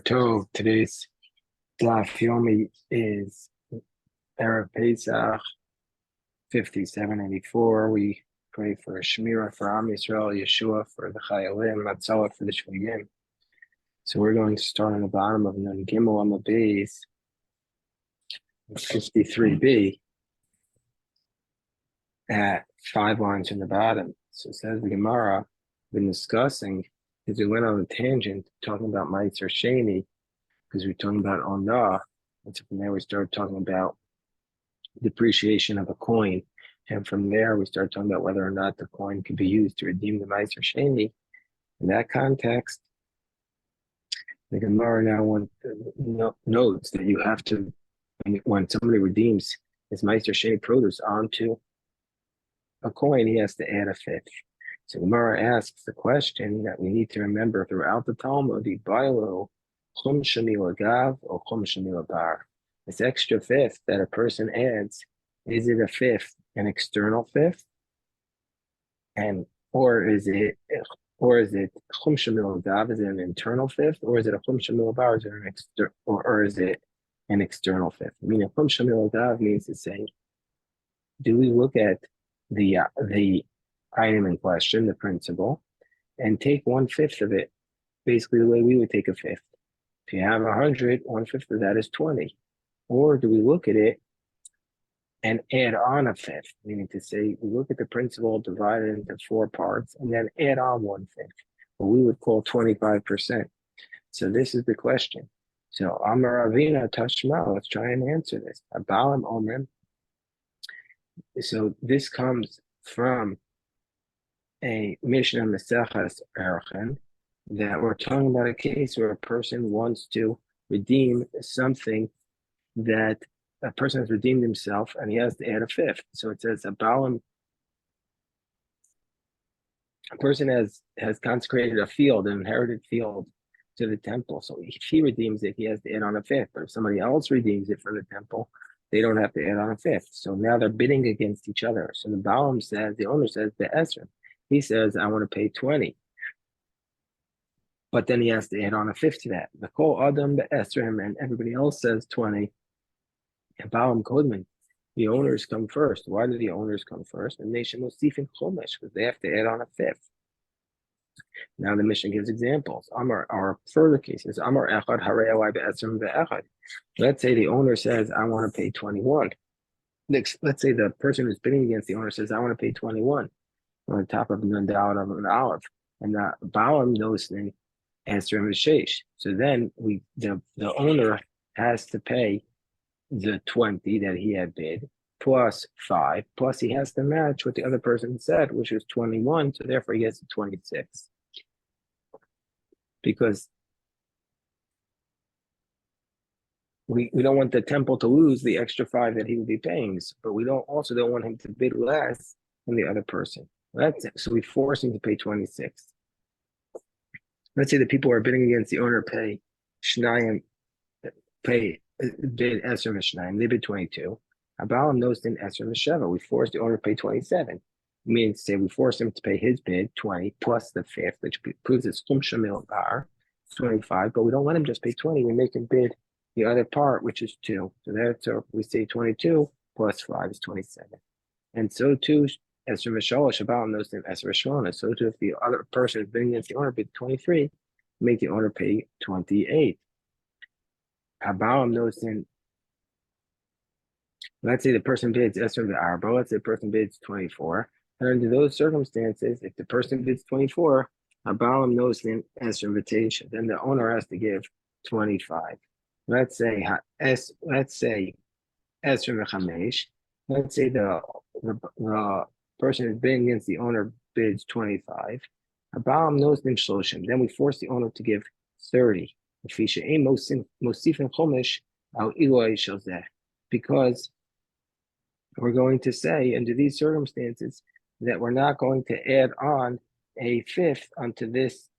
So today's Daf Yomi is Erev Pesach 5784. We pray for Shemira for Am Yisrael, Yeshua for the Chayalim, Matzah for the Shvuyim. So we're going to start on the bottom of Nun Gimel on the base, 53b, at 5 lines from the bottom. So it says the Gemara, been discussing, because we went on a tangent talking about Ma'aser Sheni, because we're talking about Onah, and so from there we started talking about depreciation of a coin, and from there we started talking about whether or not the coin could be used to redeem the Ma'aser Sheni. In that context, the Gemara now notes that you have to, when somebody redeems his Ma'aser Sheni produce onto a coin, he has to add a fifth. So Gemara asks the question that we need to remember throughout the Talmud: Ibailo chum shamil agav or chum shamil bar. This extra fifth that a person adds, is it a fifth, an external fifth, or is it chum shamil agav? Is it an internal fifth, or is it a chum shamil bar? Is it or is it an external fifth? Meaning chum shamil agav means to say, do we look at the item in question, the principal, and take 1/5 of it, basically the way we would take a fifth. If you have 100, 1/5 of that is 20. Or do we look at it and add on a fifth, meaning to say we look at the principal, divide it into 4 parts, and then add on 1/5, what we would call 25%. So this is the question. So Amar Ravina Tashma, let's try and answer this. Abalim Omrim. So this comes from a Mishnah Maseches Erchen, that we're talking about a case where a person wants to redeem something that a person has redeemed himself and he has to add a fifth. So it says a person has consecrated a field, an inherited field, to the temple. So if he redeems it, he has to add on a fifth. But if somebody else redeems it from the temple, they don't have to add on a fifth. So now they're bidding against each other. So the Balaam says, the owner says the Esrim, he says, I want to pay 20. But then he has to add on a fifth to that. The Kol Adam, the Esrim, and everybody else says 20. And Balaam Kodman, the owners come first. Why do the owners come first? And they should Mosif and Chomesh, because they have to add on a fifth. Now the Mishnah gives examples. Amar, or further cases. Amar Echad Harei Be'esrim Be'echad. Let's say the owner says, I want to pay 21. Let's say the person who's bidding against the owner says, I want to pay 21 on the top of an Nandal of an olive. And the Balaam knows then Esrim Shesh. So then the owner has to pay the 20 that he had bid plus 5, plus he has to match what the other person said, which was 21. So therefore he gets to 26. Because we don't want the temple to lose the extra 5 that he would be paying, but we don't want him to bid less than the other person. That's it. So we force him to pay 26. Let's say the people who are bidding against the owner bid Esser Mishnayim, they bid 22. Abalam knows in Esser Misheva, we force the owner to pay 27. Meaning to say we force him to pay his bid 20 plus the fifth, which proves it's Chum Shamil Bar, 25, but we don't let him just pay 20. We make him bid the other part, which is 2. So we say 22 plus 5 is 27. And so too, Esser Mishalosh, Abalam knows in Esser Mishalosh. So too, if the other person is bidding against the owner bid 23, make the owner pay 28. Abalam knows in, let's say the person bids Esser the Arba, let's say the person bids 24. And under those circumstances, if the person bids 24, Abalam knows in Esser invitation, then the owner has to give 25. Let's say Esser Mechamesh. Let's say the person who's bidding against the owner bids 25. Abalam knows in Shloshim. Then we force the owner to give 30. Because we're going to say under these circumstances that we're not going to add on a fifth onto this,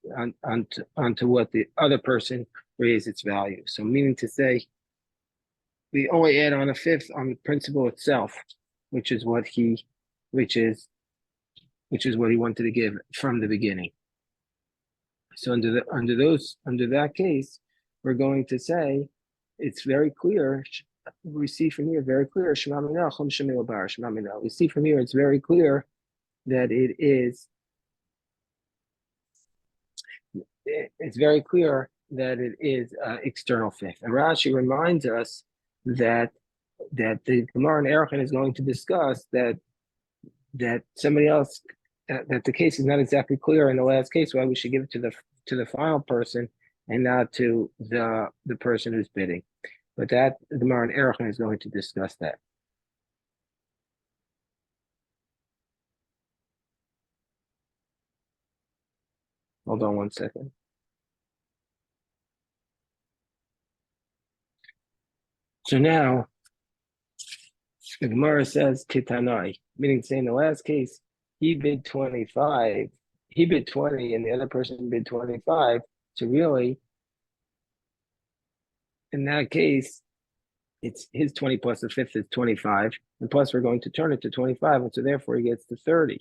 onto what the other person raised its value. So meaning to say, we only add on a fifth on the principle itself, which is what he wanted to give from the beginning. So under that case, we're going to say it's very clear. We see from here very clear. Shema Mina, Chum Shemil Bar, Shema Mina. We see from here it's very clear that it is. It's very clear that it is external fifth. And Rashi reminds us that the Gemara in Erechim is going to discuss that somebody else that the case is not exactly clear in the last case, why we should give it to the final person and not to the person who's bidding. But that the Gemara in Erechim is going to discuss that. Hold on one second. So now the Gemara says Kitanai, meaning to say in the last case, he bid 25, he bid 20, and the other person bid 25. So really, in that case, it's his 20 plus the fifth is 25, and plus we're going to turn it to 25, and so therefore he gets to 30.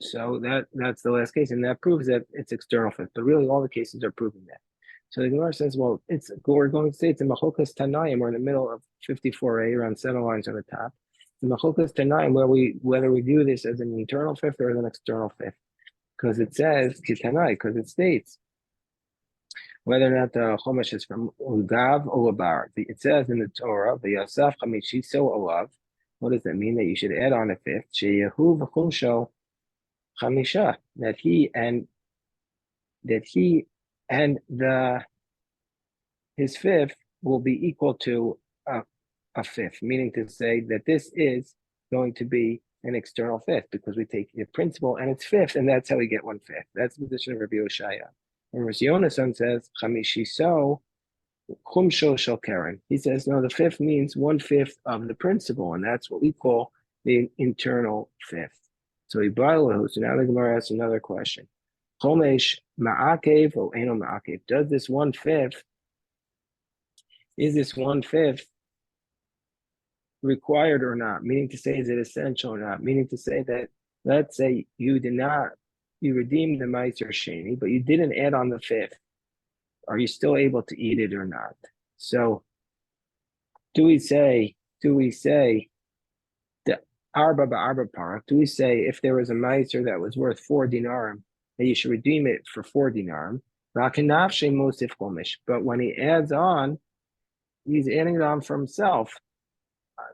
So that's the last case, and that proves that it's external fifth. But really, all the cases are proving that. So the Gemara says, well, we're going to say it's a Machokas Tanayim. We're in the middle of 54a, around 7 lines on the top. The Machokas Tanayim, whether we view this as an internal fifth or as an external fifth, because it says Kitanai, because it states whether or not the Chumash is from Ugav or Labar. It says in the Torah, the Yasaf Chamishiso Olav. What does that mean? That you should add on a fifth. Sheyehu v'chumsho Chamisha. That he and his fifth will be equal to a fifth, meaning to say that this is going to be an external fifth because we take the principal and its fifth, and that's how we get 1/5. That's the position of Rabbi Yoshaya. And Rabbi Yonasan says, Chamishiso Chumsho Shel Keren. He says, no, the fifth means 1/5 of the principal, and that's what we call the internal fifth. So now the Gemara asks another question. Chomesh ma'akev or eno ma'akev. Does this 1/5, is this 1/5 required or not? Meaning to say, is it essential or not? Meaning to say that, let's say you redeemed the Meiser Sheni, but you didn't add on the fifth. Are you still able to eat it or not? So do we say the Arba Ba'arba Parak, do we say if there was a Meiser that was worth 4 dinarim, that you should redeem it for 4 dinarim? But when he adds on, he's adding it on for himself.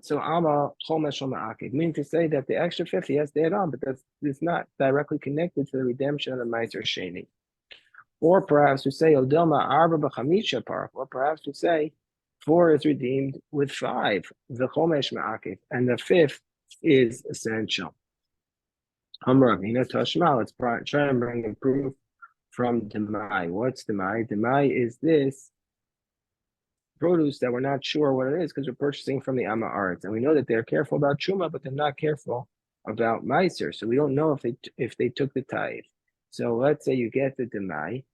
So Alma Chomesh Ma'akiv, meaning to say that the extra 50 has to add on, but it's not directly connected to the redemption of the Meiser Sheni. Or perhaps we say Odelma Arba B'Chamisha Parak, or perhaps we say 4 is redeemed with 5, the Chomesh Ma'akiv, and the 5th is essential. Let's try and bring a proof from Demai. What's Demai? Demai is this produce that we're not sure what it is because we're purchasing from the Amma Aretz, and we know that they're careful about Truma, but they're not careful about Meiser. So we don't know if they took the tithe. So let's say you get the Demai.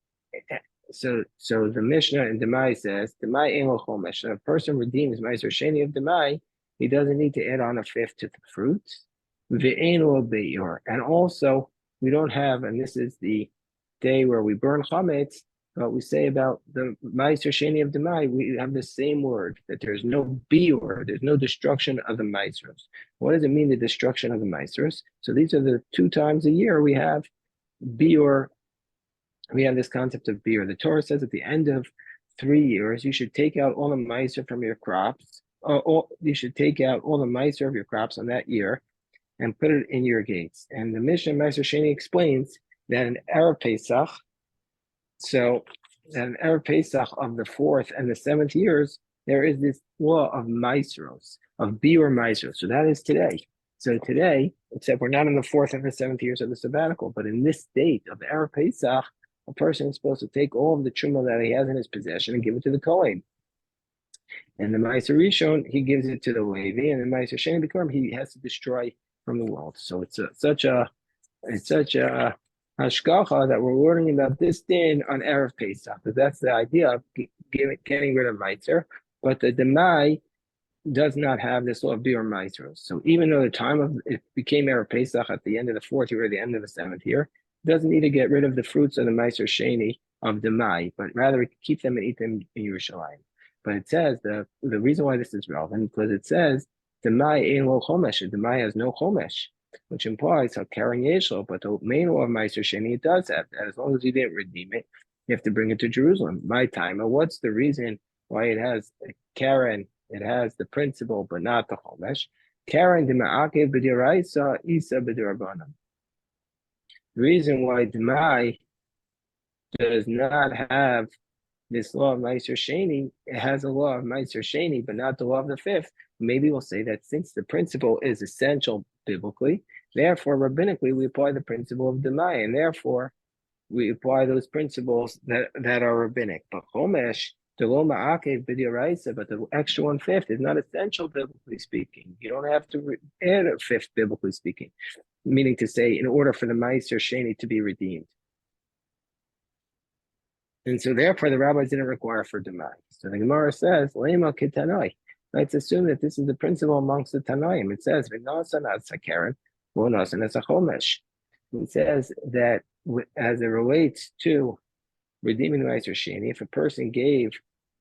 So the Mishnah in Demai says Demai Ein Lo Chomesh. So if a person redeems Meiser Sheni of Demai, he doesn't need to add on a 5th to the fruits. Ve'ein Lo Be'yor. And also we don't have, and this is the day where we burn chametz, but we say about the Meiser Sheni of Demai, we have the same word, that there's no biur, there's no destruction of the Meisers. What does it mean, the destruction of the Meisers? So these are the 2 times a year we have biur. We have this concept of biur. The Torah says at the end of 3 years, you should take out all the Meiser from your crops, you should take out all the Meiser of your crops on that year and put it in your gates. And the Mishnah Meiser Sheni explains that in Erev Pesach, so in Erev Pesach of the 4th and the 7th years, there is this law of Meiseros, of biur Meiseros. So that is today. So today, except we're not in the 4th and the 7th years of the sabbatical, but in this date of Erev Pesach, a person is supposed to take all of the truma that he has in his possession and give it to the Kohen. And the Meiser Rishon, he gives it to the Levi, and the Meiser Sheni Bikurim, he has to destroy from the world. So it's such a hashgacha that we're learning about this din on Erev Pesach, because that's the idea of getting rid of Meiser. But the Demai does not have this law of biur Meiseros. So even though the time of it became Erev Pesach at the end of the 4th year or the end of the 7th year, it doesn't need to get rid of the fruits of the Meiser Sheni of the mai, but rather we keep them and eat them in Yerushalayim. But it says the reason why this is relevant because it says the mai ain't lo chomesh, the mai has no chomesh, which implies how carrying yeshlo, but the main law of Meiser Sheni it does have that. As long as you didn't redeem it, you have to bring it to Jerusalem. My time. And what's the reason why it has Karen? It has the principle, but not the chomesh. Karen the ma'akev b'diraisa isa b'dirabanan. The reason why Demai does not have this law of Meiser Sheni, it has a law of Meiser Sheni, but not the law of the fifth. Maybe we'll say that since the principle is essential biblically, therefore rabbinically we apply the principle of Demai, and therefore we apply those principles that are rabbinic. But Chomesh, the Lo Ma'akev B'Diraisa, but the extra 1/5 is not essential biblically speaking. You don't have to add a fifth biblically speaking, meaning to say in order for the Meiser Sheni to be redeemed. And so therefore the rabbis didn't require for Demai. So the Gemara says, Lema Kitanoi. Let's assume that this is the principle amongst the Tanoim. It says, V'nasan as Karen, V'nasan as a Chomesh. It says that as it relates to redeeming the Meiser Sheni, if a person gave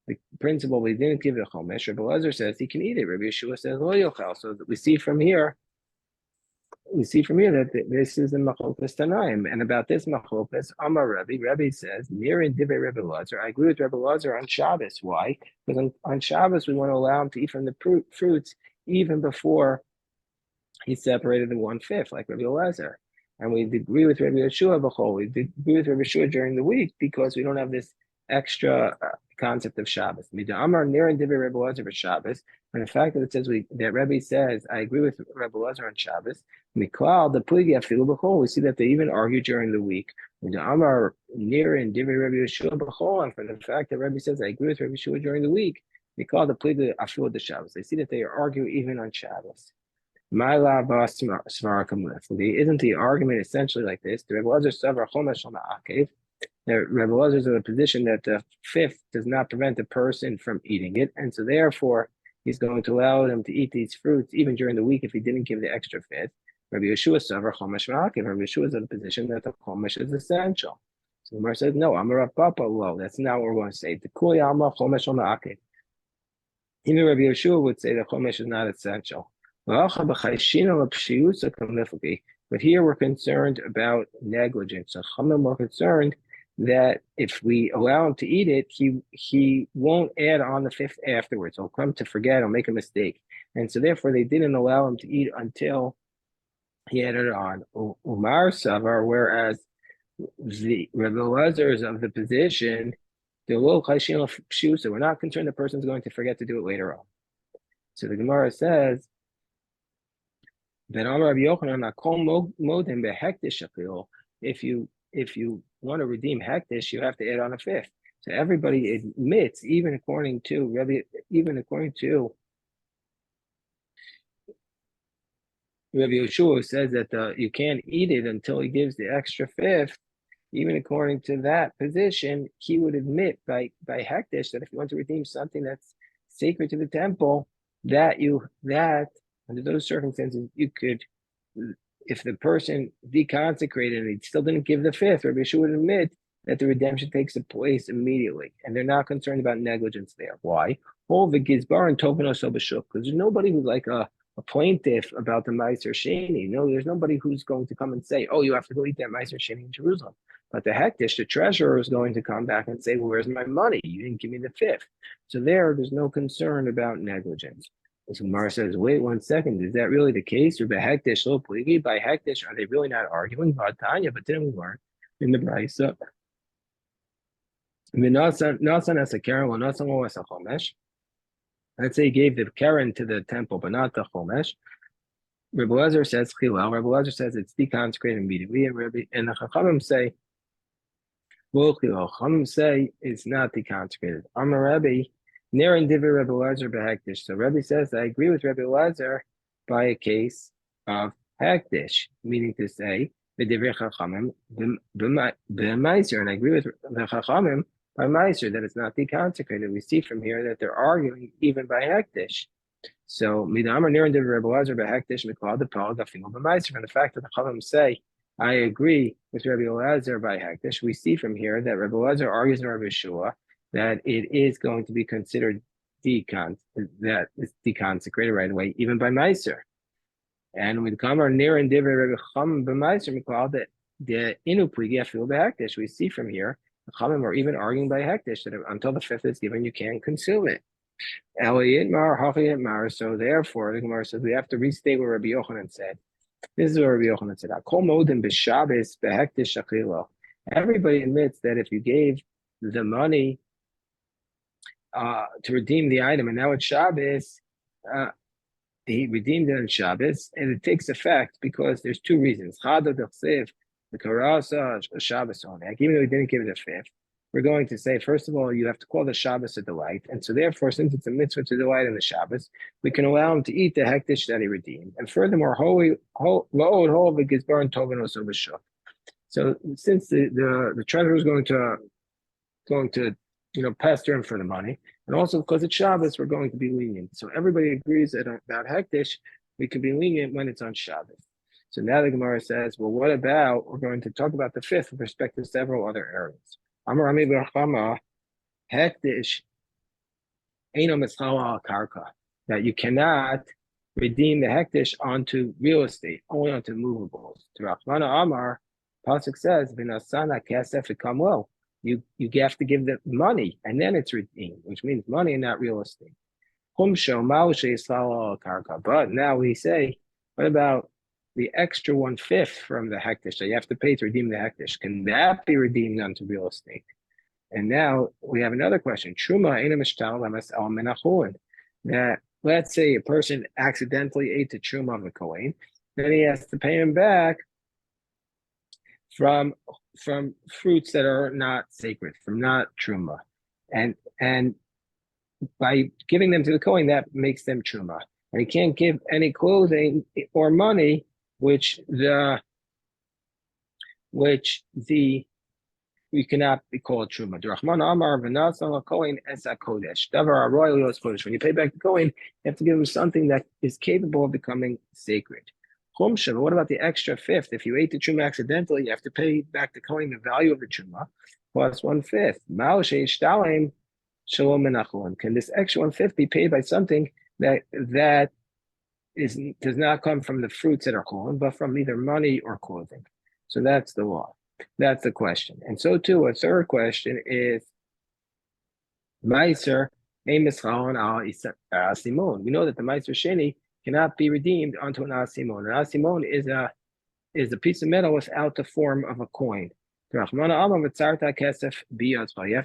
the principle but he didn't give the Chomesh, Rabbi Elazar says he can eat it. Rabbi Yeshua says Lo yochel. So we see from here that this is the Machlokes Tanaim, and about this Machlokes, Amar Rabbi says, near in Divrei Rabbi Elazar, I agree with Rabbi Elazar on Shabbos. Why? Because on Shabbos we want to allow him to eat from the fruits even before he separated the 1/5, like Rabbi Elazar. And we agree with Rabbi Yeshua b'chol. We agree with Rabbi Yeshua during the week because we don't have this extra concept of Shabbos. Mida Amar near and Divrei Rabbi Elazar for Shabbos. And the fact that it says that Rabbi says, I agree with Rabbi Elazar on Shabbos. Miklal the pligi afilu b'chol. We see that they even argue during the week. Mida Amar near and Divrei Rabbi Yeshua b'chol. And for the fact that Rabbi says, I agree with Rabbi Yeshua during the week, Miklal the pligi afilu the Shabbos. They see that they argue even on Shabbos. Isn't the argument essentially like this? The Rebbe Elazar Savar Chomesh on the Akev. The Rebbe Elazar is in a position that the fifth does not prevent a person from eating it, and so therefore he's going to allow them to eat these fruits even during the week if he didn't give the extra fifth. Rabbi Yeshua Savar Chomesh Ma'akev. Rabbi Yeshua is in a position that the Chomesh is essential. So the Gemara says, no, Amar Papa, well, that's not what we're going to say. The Kuli Alma Chomesh on the Akev. Even Rabbi Yeshua would say that Chomesh is not essential. But here we're concerned about negligence. So Chachamim were concerned that if we allow him to eat it, he won't add on the fifth afterwards. He'll come to forget, he'll make a mistake. And so therefore they didn't allow him to eat until he added it on. Umar Savar, whereas the Rebbe Elazar is of the position, we're not concerned the person's going to forget to do it later on. So the Gemara says, if you want to redeem hektish, you have to add on a fifth. So everybody admits, even according to Rabbi Yeshua says that you can't eat it until he gives the extra fifth. Even according to that position, he would admit by hektish that if you want to redeem something that's sacred to the temple, that under those circumstances, you could, if the person deconsecrated and he still didn't give the fifth, Rabbi Yeshua would admit that the redemption takes place immediately. And they're not concerned about negligence there. Why? All the Gizbar and Tovanos Obashuk, because there's nobody who's like a plaintiff about the Meiser Sheni. No, there's nobody who's going to come and say, oh, you have to go eat that Meiser Sheni in Jerusalem. But the hektish, the treasurer, is going to come back and say, well, where's my money? You didn't give me the fifth. So there's no concern about negligence. So Gemara says, wait 1 second, is that really the case? Or by hektish, are they really not arguing about Tanya? But didn't we learn in the Brisa? Let's say he gave the Karen to the temple, but not the Chomesh. Rabbi Elazar says Chilal. Rabbi Elazar says it's deconsecrated immediately, and the Chachamim say, well, Chachamim say it's not deconsecrated. Amar Rabbi, Ner and Divrei Rabbi Elazar behektish. So Rabbi says, I agree with Rabbi Elazar by a case of hektish, meaning to say the Divrei Chachamim b'maiser, and I agree with the Chachamim by maiser that it's not deconsecrated. We see from here that they're arguing even by hektish. So midamar Ner and Divrei Rabbi Elazar behektish miklal the pal gafinu b'maiser. From the fact that the Chachamim say I agree with Rabbi Elazar by Hektish. We see from here that Rabbi Elazar argues in Rabbi Shua that it is going to be considered that it's deconsecrated right away, even by Meiser. And with Kamar near and Divrei Rabbi Chum b'Meiser Mikal that the Inupligi Afil b'Hektish. We see from here the Chamim are even arguing by Hektish that until the fifth is given, you can't consume it. Eliyit Mar, Hachiyit Mar. So therefore, the Gemara says we have to restate what Rabbi Yochanan said. This is what Rabbi Yochanan said. Kol modim b'Shabbos b'Hektish shachilo. Everybody admits that if you gave the money to redeem the item, and now it's Shabbos, he redeemed it on Shabbos, and it takes effect because there's two reasons. Chada d'chsev, the karasa Shabbos only. Like, even though he didn't give it a fifth, we're going to say, first of all, you have to call the Shabbos a delight. And so therefore, since it's a mitzvah to delight in the Shabbos, we can allow him to eat the hektish that he redeemed. And furthermore, so since the treasurer is going to pester him for the money, and also because it's Shabbos, we're going to be lenient. So everybody agrees that about hektish, we can be lenient when it's on Shabbos. So now the Gemara says, well, what about, we're going to talk about the fifth with respect to several other areas. Amar Ami B'Chama, hektish, eino mischal karka, that you cannot redeem the hektish onto real estate, only onto movables. To Rachmana Amar, Pasuk says, "V'nasana kesef ikamlo." You have to give the money, and then it's redeemed, which means money and not real estate. But now we say, what about the extra 1/5 from the hektish that you have to pay to redeem the hektish? Can that be redeemed onto real estate? And now we have another question. That let's say a person accidentally ate the truma of the kohen, then he has to pay him back from fruits that are not sacred, from not truma, and by giving them to the kohen, that makes them truma, and he can't give any clothing or money which we cannot be called truma. When you pay back the kohen, you have to give him something that is capable of becoming sacred. What about the extra fifth? If you ate the truma accidentally, you have to pay back the kohen the value of the truma plus 1/5. Can this extra 1/5 be paid by something that does not come from the fruits that are kohen, but from either money or clothing? So that's the law. That's the question. And so too, a third question is Meiser Simon. We know that the Meiser Sheni cannot be redeemed onto an asimon. An asimon is a piece of metal without the form of a coin. You have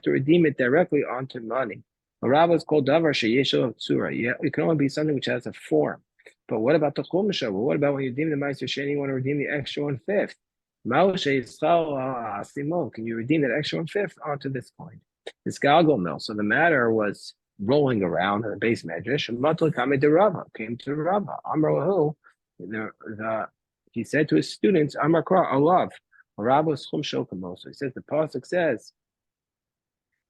to redeem it directly onto money. A rabba is called davar sheyesho tzura. It can only be something which has a form. But what about the chumsha? Well, what about when you redeem the Meiser Sheni, you want to redeem the extra 1/5? Can you redeem that extra 1/5 onto this coin? This galgal mill. So the matter was rolling around in the base medrash. Came to Rava. Amrahu, he said to his students, Amrakra, alav. Rava schum shokamo. So he says the pasuk says,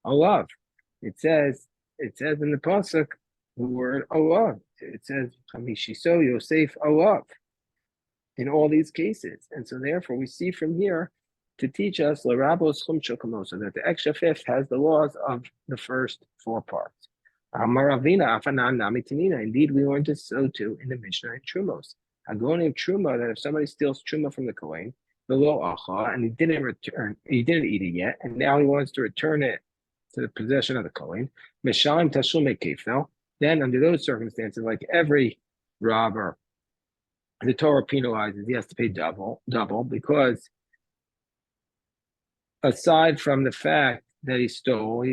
alav. It says in the pasuk the word alav. It says Chamishiso Yosef alav. In all these cases. And so therefore we see from here to teach us Larabos Chum Shokamoso, that the extra fifth has the laws of the first 4 parts. Maravina Afanan Namitinina. Indeed, we learned this so too in the Mishnah and Trumos. Agoni of Truma, that if somebody steals Truma from the Kohen, the law Acha, and he didn't eat it yet, and now he wants to return it to the possession of the Kohen, Mishalim Tashume Kefel, then under those circumstances, like every robber, the Torah penalizes, he has to pay double, because aside from the fact that he stole,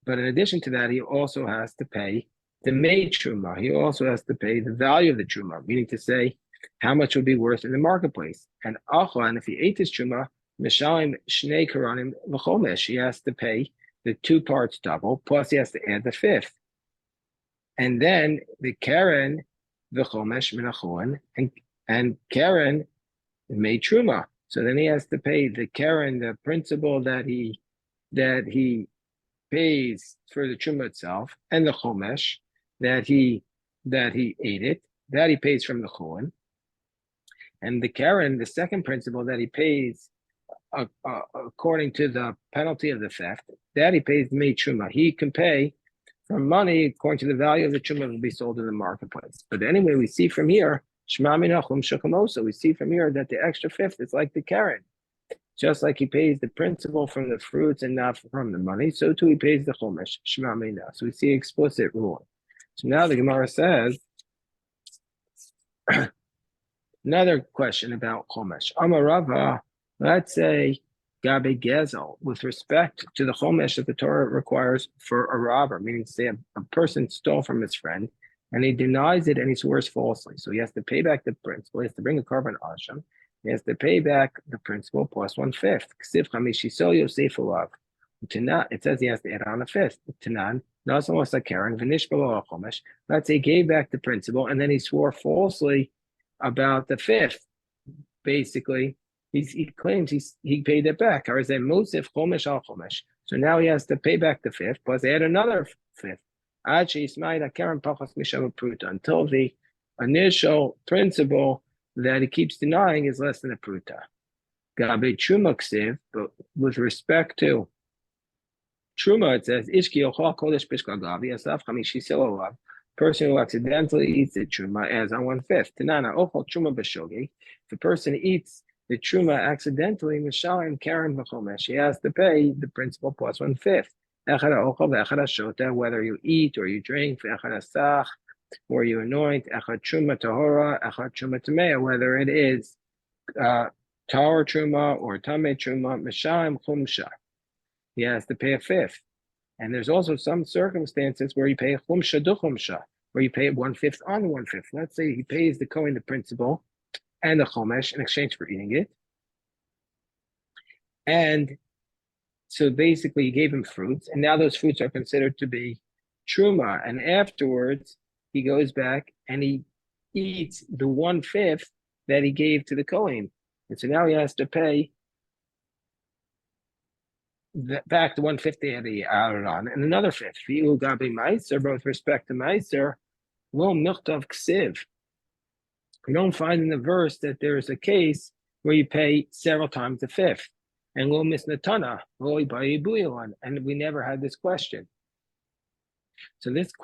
but in addition to that, he also has to pay the made truma. He also has to pay the value of the truma, meaning to say how much would be worth in the marketplace. And if he ate this truma, mishalim shnei karanim v'chomesh, he has to pay the 2 parts double, plus he has to add the 5th. And then the Karen, the Chomesh Menachon, and Karen made Truma. So then he has to pay the Karen, the principal that he pays for the Truma itself, and the Chomesh that he ate it, that he pays from the Chon. And the Karen, the second principle that he pays according to the penalty of the theft, that he pays Mei Truma. He can pay for money according to the value of the Truma that will be sold in the marketplace. But anyway, we see from here, Shema Minachum Shakamosa, we see from here that the extra fifth is like the Karen. Just like he pays the principal from the fruits and not from the money, so too he pays the Chumash, Shema Minah. So we see explicit rule. So now the Gemara says, another question about Chumash. Amarava, let's say Gabe Gezel, with respect to the Chumash that the Torah requires for a robber, meaning say a person stole from his friend and he denies it and he swears falsely. So he has to pay back the principal, he has to bring a carbon asham, he has to pay back the principal plus 1/5. It says he has to add on a fifth. Tanan, let's say he gave back the principal and then he swore falsely about the fifth. Basically, he claims he paid it back. So now he has to pay back the fifth plus add another fifth. Until the initial principal that he keeps denying is less than a pruta. Gabe Truma ksiv, but with respect to Truma, it says Ishki Ochal Kodesh Bishka Gavi Asaf Chamishi Silovav. Person who accidentally eats the Truma adds on 1/5. Tanana Ochal Truma Bashogi. If a person eats the Truma accidentally, Mishalim Karen Vachomesh, he has to pay the principal plus 1/5. Echad Ochal Vechad Shota, whether you eat or you drink, Echad Asach, or you anoint, Echad Truma Tahora, Echad Truma Tamea, whether it is Tahor Truma or Tameh Truma, Mishalim Chumsha. He has to pay a fifth. And there's also some circumstances where you pay a chumsha du chumsha, where you pay 1/5 on 1/5. Let's say he pays the Kohen the principal and the chomesh in exchange for eating it. And so basically he gave him fruits, and now those fruits are considered to be truma. And afterwards, he goes back and he eats the 1/5 that he gave to the Kohen. And so now he has to pay back to 1/5 that he added on, and another fifth. V'u gabi meiser, both respect to meiser, lo milchtov ksiv. We don't find in the verse that there is a case where you pay several times the fifth. And lo misnatana, lo ibayibuyalan, and we never had this question. So this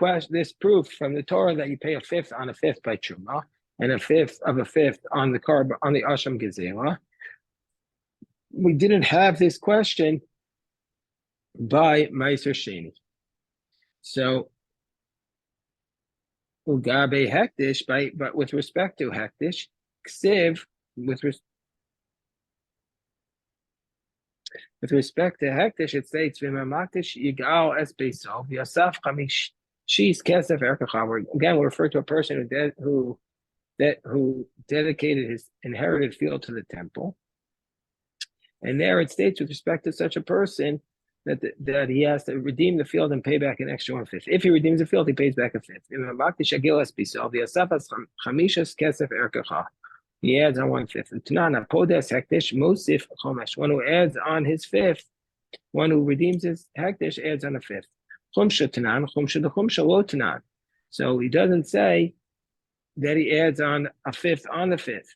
proof from the Torah that you pay a fifth on a fifth by truma and a fifth of a fifth on the asham gezerah. We didn't have this question by Meiser Sheni. So Ugabe Hektish, but with respect to Hektish, Ksiv, with respect to Hektish, it states V'mamaktish Yigal Es Beisov Yasaf Chamish Shis Kesef Erkachav. Again, we refer to a person who dedicated his inherited field to the temple. And there it states with respect to such a person that he has to redeem the field and pay back an extra 1/5. If he redeems the field, he pays back a fifth. He adds on 1/5. Tanana podes hektish mosif chomesh. One who adds on his fifth, one who redeems his hektish adds on a fifth. Chumsha tanan, chumsha the chumsha lo tanan. So he doesn't say that he adds on a fifth on the fifth.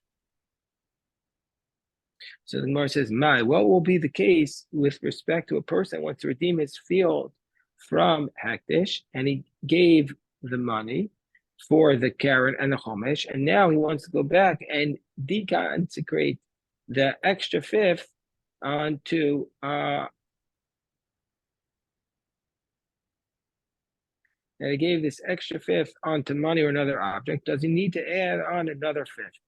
So the Gemara says, what will be the case with respect to a person who wants to redeem his field from Hektish, and he gave the money for the Karen and the Chomesh, and now he wants to go back and deconsecrate the extra fifth onto that he gave this extra fifth onto money or another object. Does he need to add on another fifth?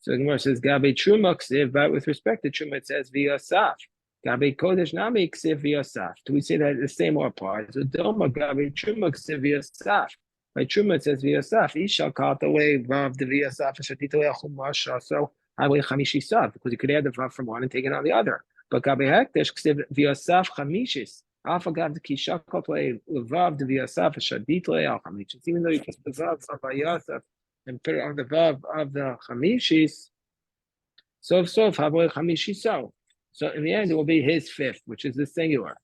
So the Gemara says, Gabe Truma Ksiv, but with respect to Truma, it says V'yasaf. Gabe Kodesh Nami Ksiv V'yasaf. Do we say that the same or applies? So Dilma Gabe Truma Ksiv V'yasaf. By Truma, it says V'yasaf. Isha caught away Vav the V'yasaf, Shatitaway Chumasha. So Highway Chamishi Sav, because you could add the Vav from one and take it on the other. But Gabe Hekdesh Ksiv V'yasaf Chamishis. Alpha Gav the Kisha caught away Vav the V'yasaf, Shatitaway Chamishis. Even though you put the Vav of V'yasaf and put it on the Vav of the Chamishis, so Havoy Chamishi so. So in the end, it will be his fifth, which is the singular.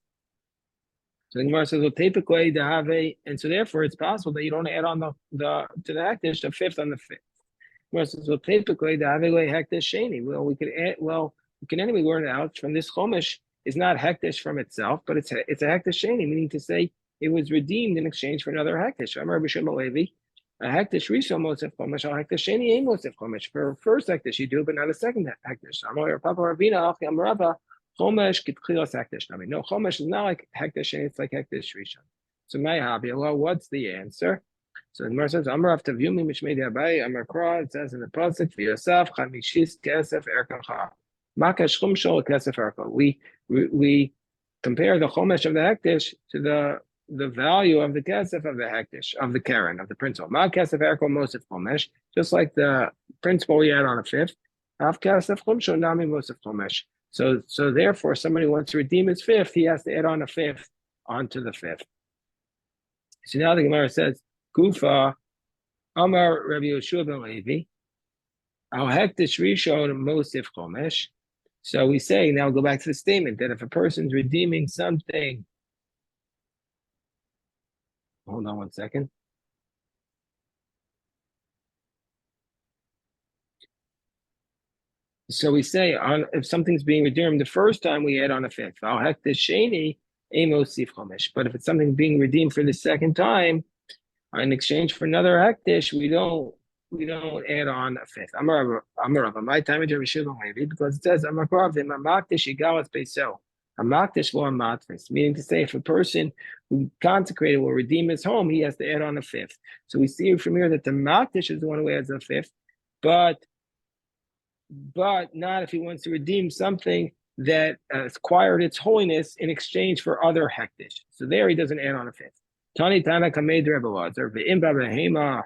So the Gemara says, well, typically the have a, and so therefore it's possible that you don't add on the to the hektish the fifth on the fifth. Gemara says, well, typically the have a hektish sheni. Well, we could add. Well, we can anyway learn out from this chomish is not hektish from itself, but it's a hektish sheni, meaning to say it was redeemed in exchange for another hektish. I'm Rabbi Shimon Levi. A hektish rishon mosef chomish, a hektish sheni ain't mosef chomish. For first hektish you do, but not a second hektish. I'm Papa Ravina, I'm Rava. Chomesh kitchilas hektish. I mean, no, chomesh is not like hektish, and it's like hektish rishon. So my hobby. Well, what's the answer? So the Gemara says, "Amar avtaviyumi mishmei abai Amar Kra." It says in the pasuk, "V'yosaf chamishis kesef erkacha." Makash chumshol kesef erka. We compare the chomesh of the hektish to the value of the kesef of the hektish of the keren of the principal. Ma kesef erka mosef chomesh, just like the principal we add on a fifth. Av kesef chumshol nami mosef chomesh. So therefore, somebody wants to redeem his fifth, he has to add on a fifth onto the fifth. So now the Gemara says, Gufa, Amar Rabbi Yoshua ben Levi, Al Hektish Rishon Mosif Chomesh. So we say, now go back to the statement that if a person's redeeming something, hold on one second. So we say if something's being redeemed the first time, we add on a fifth. Al Hektish Sheni, Mosif Chomesh. But if it's something being redeemed for the second time, in exchange for another hektish, we don't add on a fifth. Amar my time is because it says Amakravim Amaktish Yigalas Beiso. Amaktish lo Amatris, meaning to say if a person who consecrated will redeem his home, he has to add on a fifth. So we see from here that the Maktish is the one who adds a fifth, but not if he wants to redeem something that acquired its holiness in exchange for other hektish. So there he doesn't add on a fifth. Tani Tana Kamed Rebbe Lazar ve'imba behema.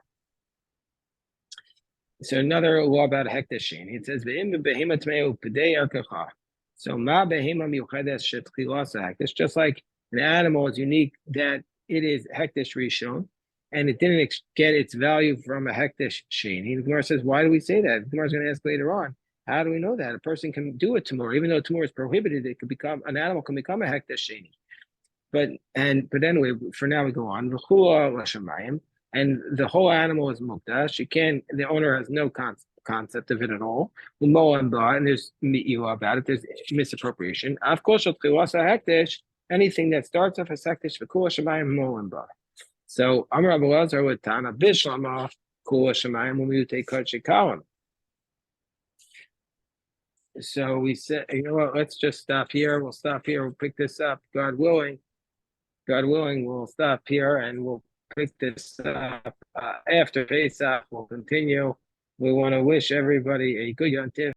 So another law about hektishin. It says ve'imba behema tmeu p'dei arkacha. So ma behema miuchedes shetchilasa hektish. Just like an animal is unique that it is hektish rishon, and it didn't get its value from a hektish sheni. The Gemara says, why do we say that? The Gemara is going to ask later on. How do we know that a person can do it tomorrow, even though tomorrow is prohibited? It could become an animal can become a hektish sheni. But anyway, for now we go on. And the whole animal is mukdash. The owner has no concept of it at all. And there's mi'ila about it. There's misappropriation. Anything that starts off as hektish v'kula shemayim mo'en. So Amar Abu Lazar with Tana Bishlama kula shemayim u'miyutei kod shekalim. So we said, you know what? Let's just stop here. We'll stop here. We'll pick this up, God willing. God willing, we'll stop here and we'll pick this up after Pesach. We'll continue. We want to wish everybody a good Yom Tov.